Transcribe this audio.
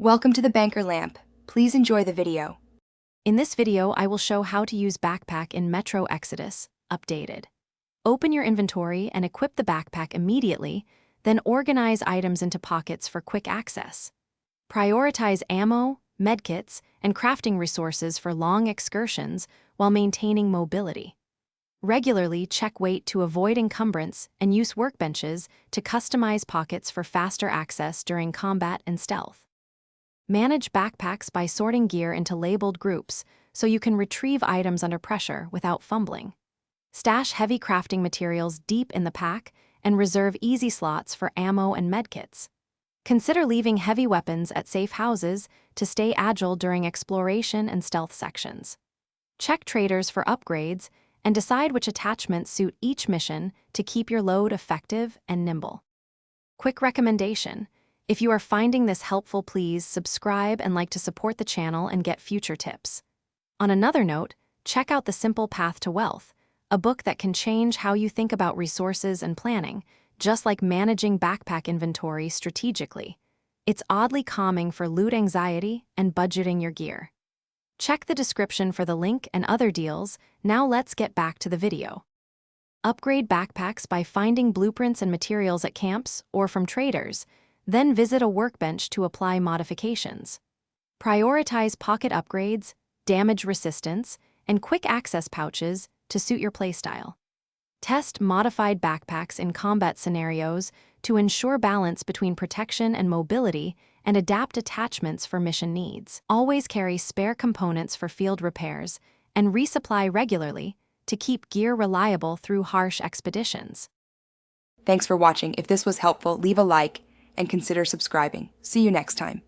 Welcome to the Banker Lamp. Please enjoy the video. In this video, I will show how to use Backpack in Metro Exodus, updated. Open your inventory and equip the backpack immediately, then organize items into pockets for quick access. Prioritize ammo, medkits, and crafting resources for long excursions while maintaining mobility. Regularly check weight to avoid encumbrance and use workbenches to customize pockets for faster access during combat and stealth. Manage backpacks by sorting gear into labeled groups so you can retrieve items under pressure without fumbling. Stash heavy crafting materials deep in the pack and reserve easy slots for ammo and medkits. Consider leaving heavy weapons at safe houses to stay agile during exploration and stealth sections. Check traders for upgrades and decide which attachments suit each mission to keep your load effective and nimble. Quick recommendation: if you are finding this helpful, please subscribe and like to support the channel and get future tips. On another note, check out The Simple Path to Wealth, a book that can change how you think about resources and planning, just like managing backpack inventory strategically. It's oddly calming for loot anxiety and budgeting your gear. Check the description for the link and other deals. Now let's get back to the video. Upgrade backpacks by finding blueprints and materials at camps or from traders, then visit a workbench to apply modifications. Prioritize pocket upgrades, damage resistance, and quick access pouches to suit your playstyle. Test modified backpacks in combat scenarios to ensure balance between protection and mobility, and adapt attachments for mission needs. Always carry spare components for field repairs and resupply regularly to keep gear reliable through harsh expeditions. Thanks for watching. If this was helpful, leave a like and consider subscribing. See you next time.